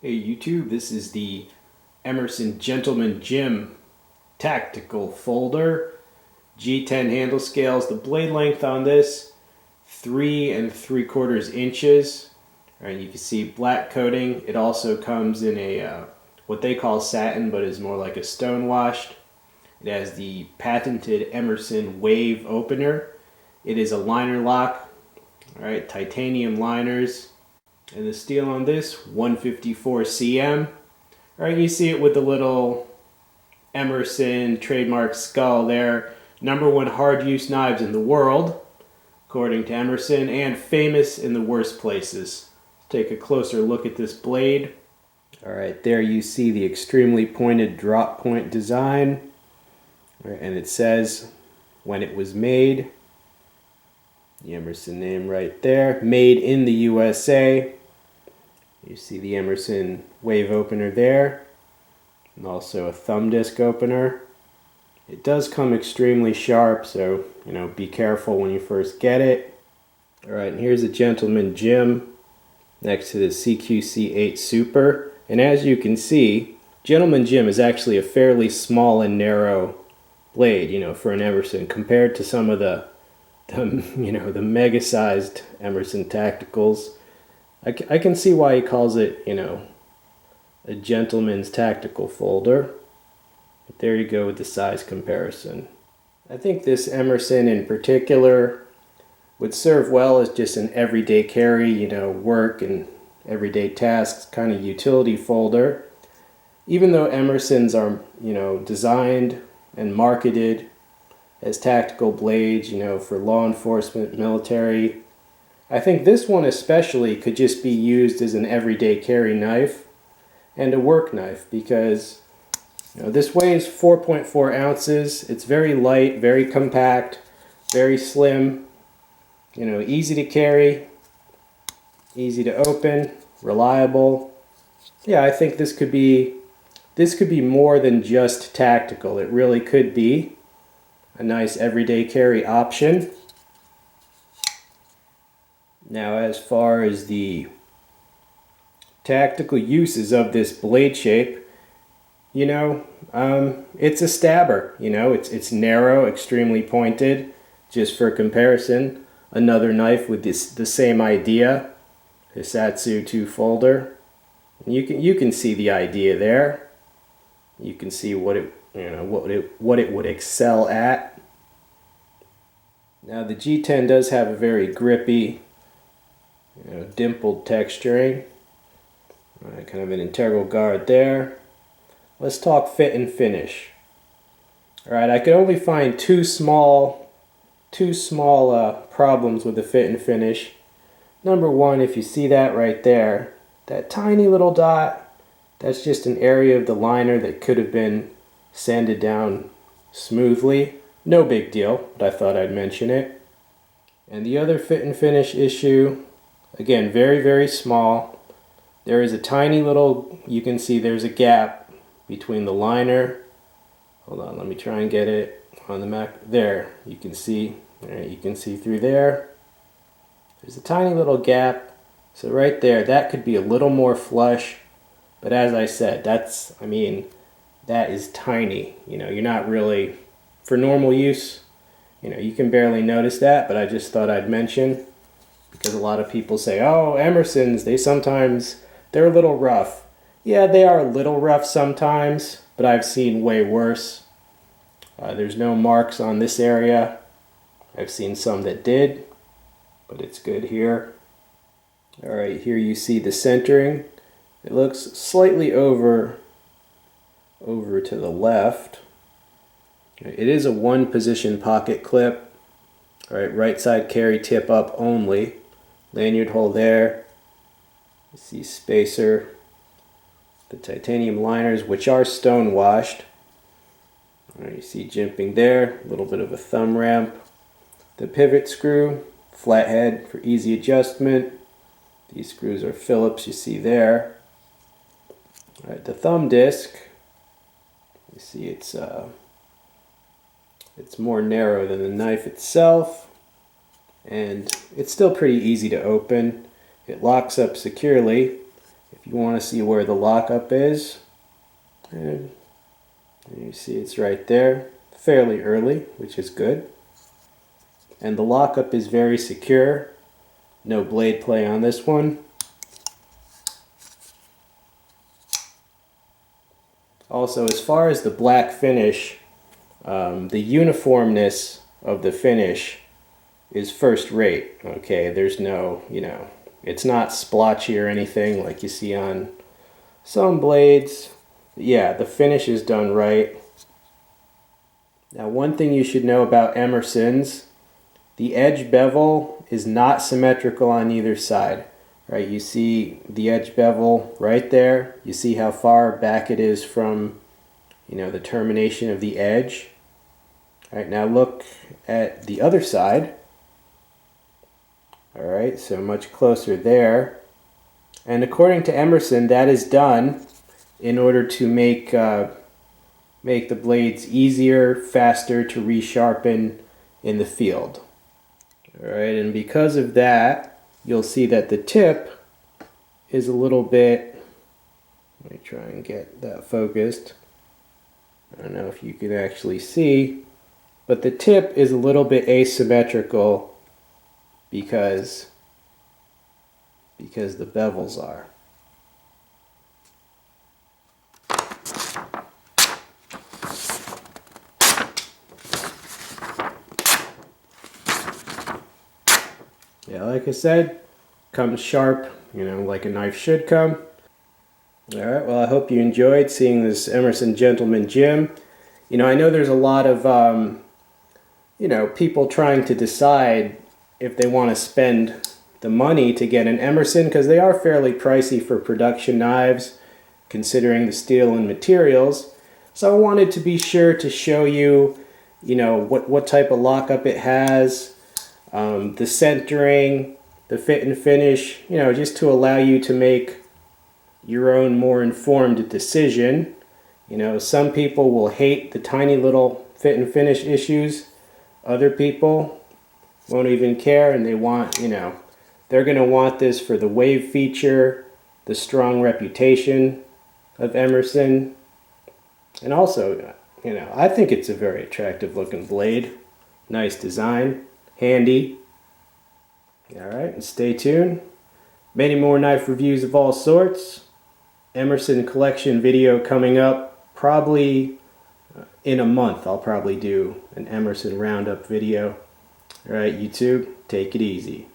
Hey YouTube, this is the Emerson Gentleman Gym Tactical Folder. G10 handle scales. The blade length on this, 3 3/4 inches. Alright, you can see black coating. It also comes in a what they call satin, but is more like a stone washed. It has the patented Emerson Wave opener. It is a liner lock. Alright, titanium liners. And the steel on this, 154 cm. Alright, you see it with the little Emerson trademark skull there. #1 hard use knives in the world, according to Emerson, and famous in the worst places. Let's take a closer look at this blade. Alright, there you see the extremely pointed drop point design. Right, and it says when it was made. The Emerson name right there. Made in the USA. You see the Emerson Wave opener there. And also a thumb disc opener. It does come extremely sharp, so be careful when you first get it. Alright, and here's a Gentleman Gym next to the CQC8 Super. And as you can see, Gentleman Gym is actually a fairly small and narrow blade, for an Emerson compared to some of the mega-sized Emerson Tacticals. I can see why he calls it, a gentleman's tactical folder. But there you go with the size comparison. I think this Emerson in particular would serve well as just an everyday carry, work and everyday tasks kind of utility folder. Even though Emersons are, designed and marketed as tactical blades, for law enforcement, military, I think this one especially could just be used as an everyday carry knife and a work knife because this weighs 4.4 ounces. It's very light, very compact, very slim, easy to carry, easy to open, reliable. Yeah, I think this could be more than just tactical. It really could be a nice everyday carry option. Now, as far as the tactical uses of this blade shape, it's a stabber. It's narrow, extremely pointed. Just for comparison, another knife with the same idea, Hisatsu 2 folder. And you can see the idea there. You can see what it would excel at. Now the G10 does have a very grippy, dimpled texturing. Kind of an integral guard there. Let's talk fit and finish. Alright, I could only find two small problems with the fit and finish. #1, if you see that right there, that tiny little dot, that's just an area of the liner that could have been sanded down smoothly. No big deal, but I thought I'd mention it. And the other fit and finish issue, again, very, very small. There is a tiny little, you can see there's a gap between the liner. Hold on, let me try and get it on the Mac. There, you can see through there. There's a tiny little gap. So right there, that could be a little more flush. But as I said, that is tiny. You're not really, for normal use, you can barely notice that, but I just thought I'd mention. Because a lot of people say, oh, Emersons, they're a little rough. Yeah, they are a little rough sometimes, but I've seen way worse. There's no marks on this area. I've seen some that did, but it's good here. Alright, here you see the centering. It looks slightly over to the left. It is a one position pocket clip. Alright, right side carry tip up only. Lanyard hole there. You see spacer. The titanium liners, which are stone washed. Alright, you see jimping there. A little bit of a thumb ramp. The pivot screw, flathead for easy adjustment. These screws are Phillips, you see there. Alright, the thumb disc. You see it's more narrow than the knife itself. And it's still pretty easy to open. It locks up securely. if you want to see where the lockup is, and you see it's right there, fairly early, which is good. And the lockup is very secure. No blade play on this one. Also, as far as the black finish, the uniformness of the finish is first rate. Okay, there's no, it's not splotchy or anything like you see on some blades. Yeah, the finish is done right. Now, one thing you should know about Emerson's, the edge bevel is not symmetrical on either side. Right, you see the edge bevel right there. You see how far back it is from, the termination of the edge. All right, now look at the other side. All right, so much closer there. And according to Emerson, that is done in order to make the blades easier, faster to resharpen in the field. All right, and because of that, you'll see that the tip is a little bit, let me try and get that focused. I don't know if you can actually see, but the tip is a little bit asymmetrical because the bevels are. Yeah, like I said, comes sharp, like a knife should come. Alright, well, I hope you enjoyed seeing this Emerson Gentleman Jim. I know there's a lot of, people trying to decide if they want to spend the money to get an Emerson, because they are fairly pricey for production knives, considering the steel and materials. So I wanted to be sure to show you, what type of lockup it has, the centering, the fit and finish, just to allow you to make your own more informed decision. Some people will hate the tiny little fit and finish issues. Other people won't even care, and they want, they're going to want this for the wave feature, the strong reputation of Emerson, and also, I think it's a very attractive looking blade. Nice design. Handy. Alright, and stay tuned. Many more knife reviews of all sorts. Emerson collection video coming up probably in a month. I'll probably do an Emerson roundup video. Alright, YouTube, take it easy.